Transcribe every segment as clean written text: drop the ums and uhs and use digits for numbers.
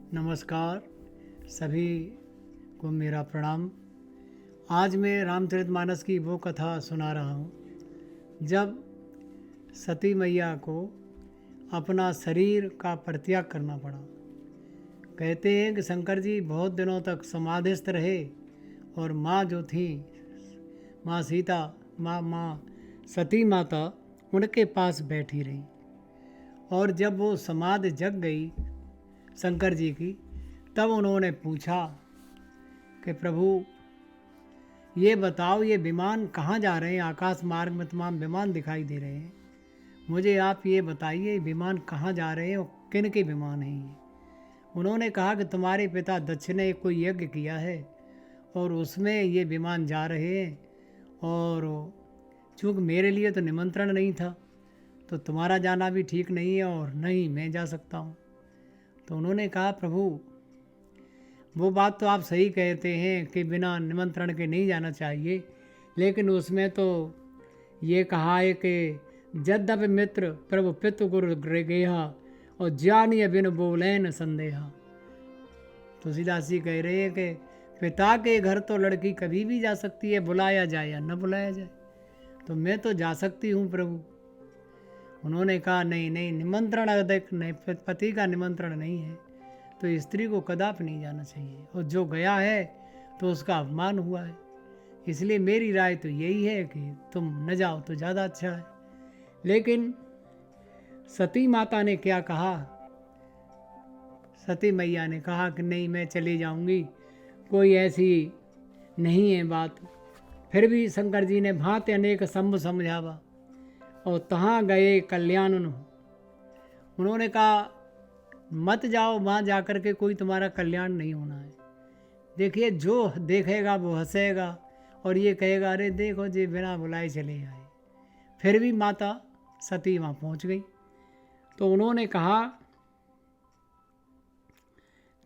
नमस्कार, सभी को मेरा प्रणाम। आज मैं रामचरितमानस की वो कथा सुना रहा हूँ जब सती मैया को अपना शरीर का परित्याग करना पड़ा। कहते हैं कि शंकर जी बहुत दिनों तक समाधिस्थ रहे और माँ जो थी, माँ सीता, माँ सती माता उनके पास बैठी रही। और जब वो समाधि जग गई शंकर जी की, तब उन्होंने पूछा कि प्रभु ये बताओ, ये विमान कहाँ जा रहे हैं? आकाश मार्ग में तमाम विमान दिखाई दे रहे हैं, मुझे आप ये बताइए विमान कहाँ जा रहे हैं और किन के विमान हैं ये? उन्होंने कहा कि तुम्हारे पिता दक्ष ने कोई यज्ञ किया है और उसमें ये विमान जा रहे हैं, और चूँकि मेरे लिए तो निमंत्रण नहीं था तो तुम्हारा जाना भी ठीक नहीं है और नहीं मैं जा सकता हूँ। तो उन्होंने कहा प्रभु वो बात तो आप सही कहते हैं कि बिना निमंत्रण के नहीं जाना चाहिए, लेकिन उसमें तो ये कहा है कि यद्यपि मित्र प्रभु पितु गुरु गेहा और ज्ञानी बिन बोलेन संदेहा। तुलसीदास जी कह रहे हैं कि पिता के घर तो लड़की कभी भी जा सकती है, बुलाया जाए या न बुलाया जाए, तो मैं तो जा सकती हूँ प्रभु। उन्होंने कहा नहीं नहीं, निमंत्रण अधिक नहीं, पति का निमंत्रण नहीं है तो स्त्री को कदापि नहीं जाना चाहिए, और जो गया है तो उसका अपमान हुआ है। इसलिए मेरी राय तो यही है कि तुम न जाओ तो ज़्यादा अच्छा है। लेकिन सती माता ने क्या कहा? सती मैया ने कहा कि नहीं मैं चली जाऊंगी, कोई ऐसी नहीं है बात। फिर भी शंकर जी ने भांति अनेक संभ समझावा और तहाँ गए कल्याण। उन्होंने कहा मत जाओ, वहाँ जा कर के कोई तुम्हारा कल्याण नहीं होना है। देखिए जो देखेगा वो हंसेगा और ये कहेगा अरे देखो जी बिना बुलाए चले आए। फिर भी माता सती वहाँ पहुँच गई। तो उन्होंने कहा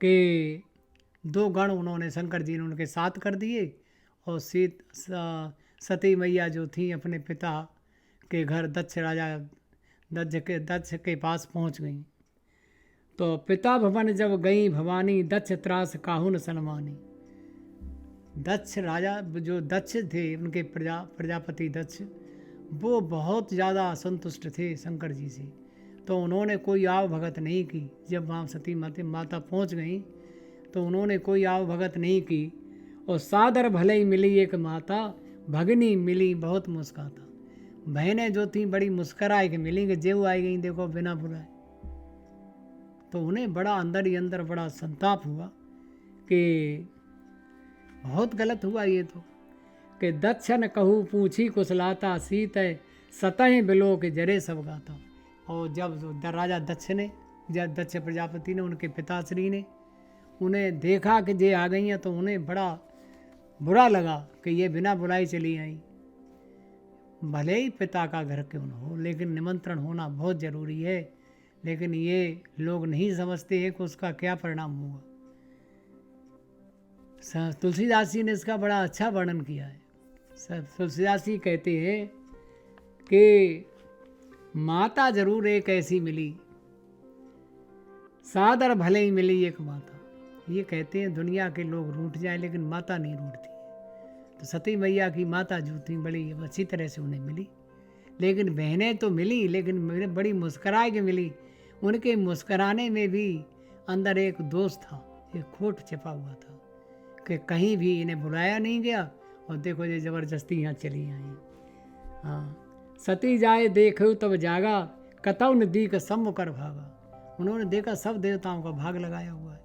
कि दो गण उन्होंने शंकर जी ने उनके साथ कर दिए और सती मैया जो थी अपने पिता के घर दक्ष राजा दक्ष के पास पहुँच गई। तो पिता भवन जब गई भवानी, दक्ष त्रास काहुन सनमानी। दक्ष राजा जो दक्ष थे उनके प्रजापति दक्ष, वो बहुत ज़्यादा असंतुष्ट थे शंकर जी से, तो उन्होंने कोई आव भगत नहीं की। जब वहाँ सती माता पहुँच गई तो उन्होंने कोई आव भगत नहीं की। और सादर भले ही मिली एक माता, भगनी मिली बहुत मुस्काता। बहनें जो थी बड़ी मुस्कराए कि मिलेंगे, जेऊ आई गई देखो बिना बुलाए। तो उन्हें बड़ा अंदर ही अंदर बड़ा संताप हुआ कि बहुत गलत हुआ ये तो, कि दक्षन कहू पूछी कुशलाता, सीत सतह बिलो के जरे सब गाता। और जब राजा दक्ष ने, जब दक्ष प्रजापति ने, उनके पिताश्री ने उन्हें देखा कि ये आ गई हैं तो उन्हें बड़ा बुरा लगा कि ये बिना बुलाए चली आई। भले ही पिता का घर क्यों न हो, लेकिन निमंत्रण होना बहुत ज़रूरी है। लेकिन ये लोग नहीं समझते हैं कि उसका क्या परिणाम हुआ। तुलसीदास जी ने इसका बड़ा अच्छा वर्णन किया है। तुलसीदास जी कहते हैं कि माता जरूर एक ऐसी मिली, सादर भले ही मिली एक माता। ये कहते हैं दुनिया के लोग रूठ जाए लेकिन माता नहीं रूठती। तो सती मैया की माता जो थी बड़ी अच्छी तरह से उन्हें मिली, लेकिन बहनें तो मिली लेकिन मेरे बड़ी मुस्करा के मिली। उनके मुस्कराने में भी अंदर एक दोष था, एक खोट छिपा हुआ था कि कहीं भी इन्हें बुलाया नहीं गया और देखो ये ज़बरदस्ती यहाँ चली आई। हाँ, सती जाए देखो तब जागा, कतौ नदी का सम्मुख कर भागा। उन्होंने देखा सब देवताओं का भाग लगाया हुआ है,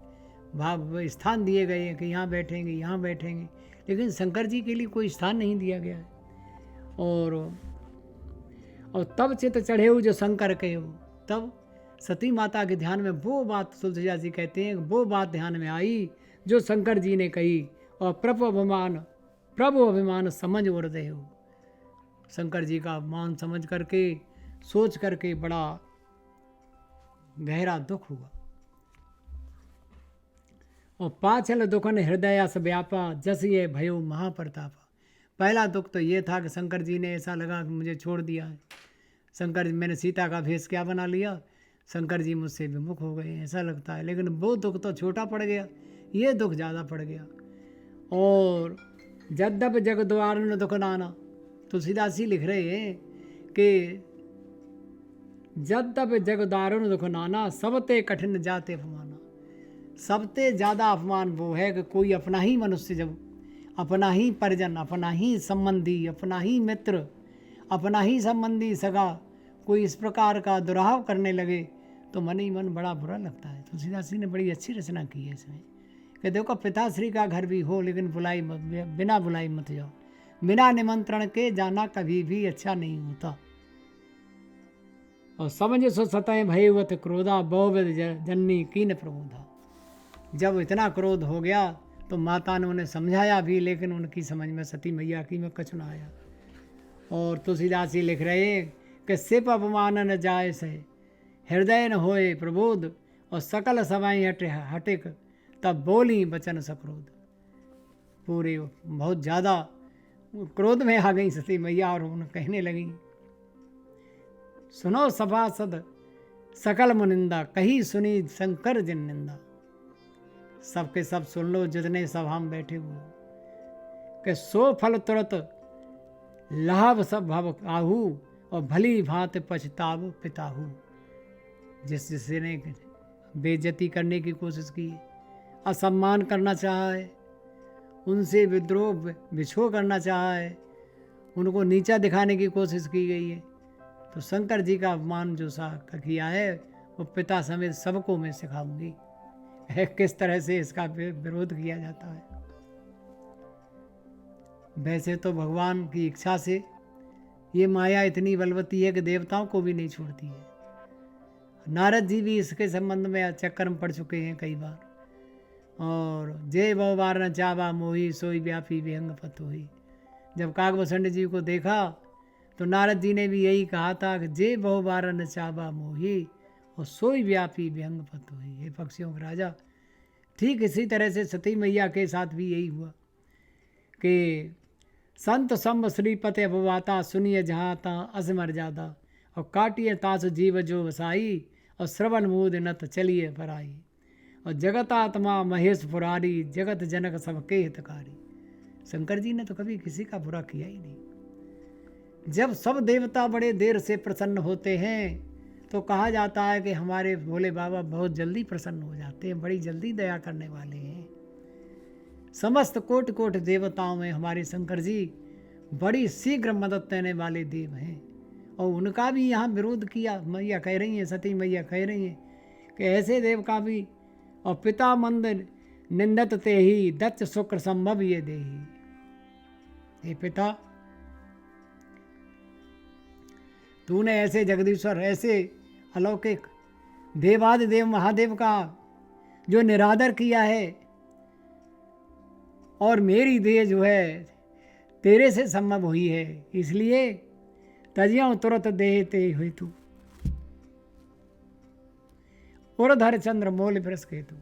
भाग स्थान दिए गए हैं कि यहाँ बैठेंगे यहाँ बैठेंगे, लेकिन शंकर जी के लिए कोई स्थान नहीं दिया गया है। और तब चित चढ़े हो जो शंकर के हो। तब सती माता के ध्यान में वो बात, तुलसीदास जी कहते हैं वो बात ध्यान में आई जो शंकर जी ने कही, और प्रभु अभिमान समझ उड़ते हो। शंकर जी का मान समझ करके, सोच करके बड़ा गहरा दुख हुआ। और पाछल दुखन हृदयास व्यापा, जस ये भयो महाप्रतापा। पहला दुख तो ये था कि शंकर जी ने ऐसा लगा कि मुझे छोड़ दिया है। मैंने सीता का भेष क्या बना लिया, शंकर जी मुझसे विमुख हो गए, ऐसा लगता है। लेकिन वो दुख तो छोटा पड़ गया, ये दुख ज़्यादा पड़ गया। और जद्दप जग द्वार न दुख नाना, तुलसीदास जी लिख रहे हैं कि जद्दप जग दारुण दुख नाना, सबते कठिन जाते अपमाना। सबसे ज़्यादा अपमान वो है कि कोई अपना ही मनुष्य, जब अपना ही परिजन, अपना ही संबंधी, अपना ही मित्र, अपना ही संबंधी सगा कोई इस प्रकार का दुराव करने लगे तो मन ही मन बड़ा बुरा लगता है। तुलसीदास जी ने बड़ी अच्छी रचना की है इसमें कि देखो, पिताश्री का घर भी हो लेकिन बुलाई मत, बिना बुलाई मत जाओ, बिना निमंत्रण के जाना कभी भी अच्छा नहीं होता। और समझ सो सतह भयवत क्रोधा, बहुविध जननी कीन प्रबोधा। जब इतना क्रोध हो गया तो माता ने उन्हें समझाया भी, लेकिन उनकी समझ में सती मैया की में कुछ न आया। और तुलसीदास जी लिख रहे हैं कि सिप अपमान न जाय से, हृदय न होए प्रबोध, और सकल सवाई हटिक, तब बोली बचन सक्रोध। पूरे बहुत ज़्यादा क्रोध में आ गई सती मैया और उन्हें कहने लगी, सुनो सभासद सकल मुनिंदा, कही सुनी शंकर जिन निंदा। सबके सब सुन लो जितने सभा में बैठे हुए, कि सो फल तुरंत लाभ सब भव आहू, और भली भांत पछताव पिताहू। जिसने बेइज्जती करने की कोशिश की, असम्मान करना चाहा है, उनसे विद्रोह विछोह करना चाहा है, उनको नीचा दिखाने की कोशिश की गई है, तो शंकर जी का अपमान जो सा किया है वो पिता समेत सबको मैं सिखाऊंगी है किस तरह से इसका विरोध किया जाता है। वैसे तो भगवान की इच्छा से ये माया इतनी बलवती है कि देवताओं को भी नहीं छोड़ती है। नारद जी भी इसके संबंध में चक्कर में पड़ चुके हैं कई बार। और जय बहु बार न चावा मोही, सोई व्यापी विहंग पत होई। जब काकभूषण जी को देखा तो नारद जी ने भी यही कहा था कि जय बहु बार न चावा मोही, और सोई व्यापी विहंग पत होई। ये पक्षियों के राजा। ठीक इसी तरह से सती मैया के साथ भी यही हुआ कि संत संभ श्रीपति अभवाता, सुनिए जहाँ ता अस मर्यादा, और काटिए तास जीव जो वसाई, और श्रवण मूद नत चलिए पराई, और जगत आत्मा महेश पुरारी, जगत जनक सबके हितकारी। शंकर जी ने तो कभी किसी का बुरा किया ही नहीं। जब सब देवता बड़े देर से प्रसन्न होते हैं तो कहा जाता है कि हमारे भोले बाबा बहुत जल्दी प्रसन्न हो जाते हैं, बड़ी जल्दी दया करने वाले हैं। समस्त कोटि कोटि देवताओं में हमारे शंकर जी बड़ी शीघ्र मदद देने वाले देव हैं। और उनका भी यहाँ विरोध किया। मैया कह रही हैं, सती मैया कह रही हैं कि ऐसे देव का भी, और पिता मंद निंदत ते ही, दत्त शुक्र संभव ये देही। हे पिता, तूने ऐसे जगदीश्वर, ऐसे अलौकिक देवादिदेव महादेव का जो निरादर किया है, और मेरी देह जो है तेरे से संभव हुई है, इसलिए तजिया तुरंत देह ते हुई तू, उर्धर चंद्र मोल फिरस के तू।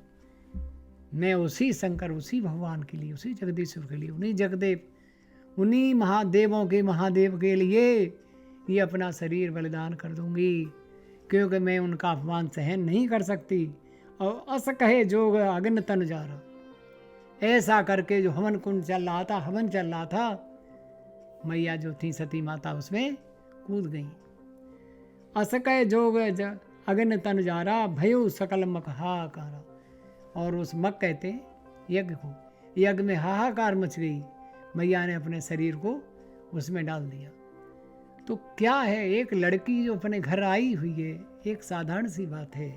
मैं उसी शंकर, उसी भगवान के लिए, उसी जगदीश्वर के लिए, उन्हीं जगदेव, उन्हीं महादेवों के महादेव के लिए ये अपना शरीर बलिदान कर दूंगी, क्योंकि मैं उनका अपमान सहन नहीं कर सकती। और अस कहे जोग अग्न तन जा रहा, ऐसा करके जो हवन कुंड चल रहा था, हवन चल रहा था, मैया जो थी सती माता उसमें कूद गई। अस कहे जोग अग्न तन जा रहा, भयो सकल मक हाहाकारा। और उस मक कहते यज्ञ को, यज्ञ में हाहाकार मच गई। मैया ने अपने शरीर को उसमें डाल दिया। तो क्या है, एक लड़की जो अपने घर आई हुई है, एक साधारण सी बात है।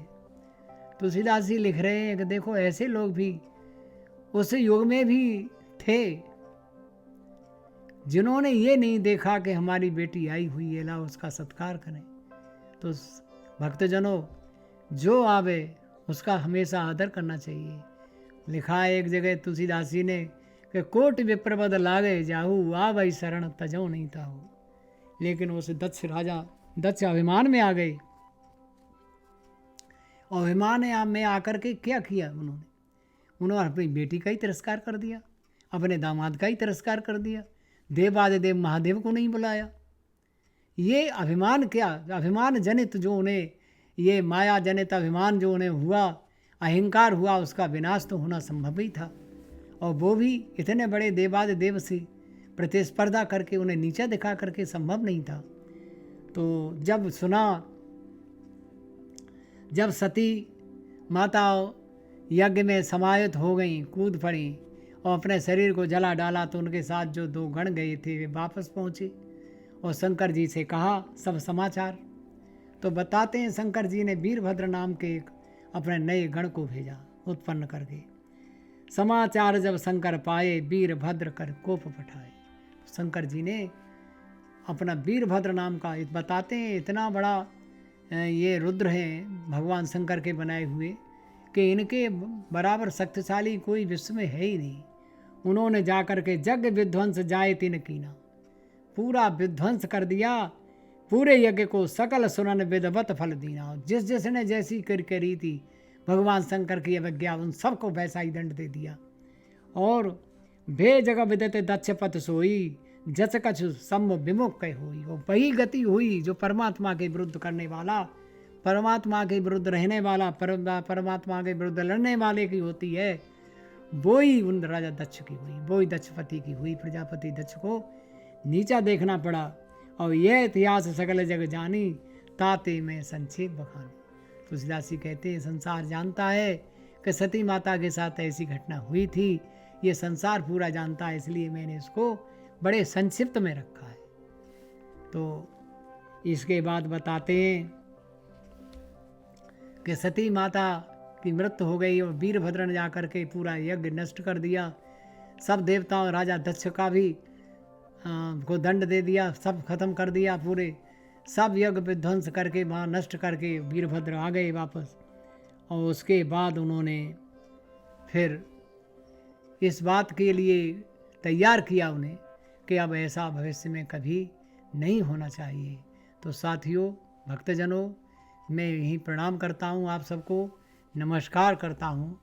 तुलसीदास जी लिख रहे हैं कि देखो, ऐसे लोग भी उस युग में भी थे जिन्होंने ये नहीं देखा कि हमारी बेटी आई हुई है, ला उसका सत्कार करें। तो भक्तजनों, जो आवे उसका हमेशा आदर करना चाहिए। लिखा है एक जगह तुलसीदास जी ने कि कोटि विप्रपद लागे जाहू, आ वही शरण तजो नहीं ताहू। लेकिन उस दक्ष राजा, दक्ष अभिमान में आ गए। और अभिमान में आकर के क्या किया उन्होंने अपनी बेटी का ही तिरस्कार कर दिया, अपने दामाद का ही तिरस्कार कर दिया, देवादिदेव महादेव को नहीं बुलाया। ये अभिमान क्या, अभिमान जनित जो उन्हें ये माया जनित अभिमान जो उन्हें हुआ, अहंकार हुआ, उसका विनाश तो होना संभव ही था। और वो भी इतने बड़े देवादिदेव से प्रतिस्पर्धा करके उन्हें नीचा दिखा करके संभव नहीं था। तो जब सती माता यज्ञ में समाहित हो गई, कूद पड़ी और अपने शरीर को जला डाला, तो उनके साथ जो 2 गण गए थे वे वापस पहुँचे और शंकर जी से कहा सब समाचार। तो बताते हैं शंकर जी ने वीरभद्र नाम के एक अपने नए गण को भेजा उत्पन्न करके। समाचार जब शंकर पाए, वीरभद्र कर कोप पठाए। शंकर जी ने अपना वीरभद्र नाम का बताते हैं, इतना बड़ा ये रुद्र हैं भगवान शंकर के बनाए हुए कि इनके बराबर शक्तिशाली कोई विश्व में है ही नहीं। उन्होंने जाकर के जग विध्वंस जाए तिन कीना, पूरा विध्वंस कर दिया पूरे यज्ञ को, सकल सुनन विदवत फल दीना। जिस जिसने जैसी करी थी भगवान शंकर की अवज्ञा, उन सबको वैसा ही दंड दे दिया। और भे जग विदत दक्ष पथ सोई, जच कछु सम विमुख कह हुई। वो वही गति हुई जो परमात्मा के विरुद्ध करने वाला, परमात्मा के विरुद्ध रहने वाला, परमात्मा के विरुद्ध लड़ने वाले की होती है, वो ही उन राजा दक्ष की हुई, वो ही दक्षपति की हुई। प्रजापति दक्ष को नीचा देखना पड़ा। और यह इतिहास सकल जग जानी, ताते में संक्षेप बखानी। तुलसीदास जी कहते हैं संसार जानता है कि सती माता के साथ ऐसी घटना हुई थी, ये संसार पूरा जानता है, इसलिए मैंने इसको बड़े संक्षिप्त में रखा है। तो इसके बाद बताते हैं कि सती माता की मृत्यु हो गई और वीरभद्र ने जाकर के पूरा यज्ञ नष्ट कर दिया। सब देवताओं, राजा दक्ष का भी को दंड दे दिया, सब खत्म कर दिया, पूरे सब यज्ञ विध्वंस करके वहाँ नष्ट करके वीरभद्र आ गए वापस। और उसके बाद उन्होंने फिर इस बात के लिए तैयार किया उन्हें कि अब ऐसा भविष्य में कभी नहीं होना चाहिए। तो साथियों, भक्तजनों, मैं यहीं प्रणाम करता हूँ, आप सबको नमस्कार करता हूँ।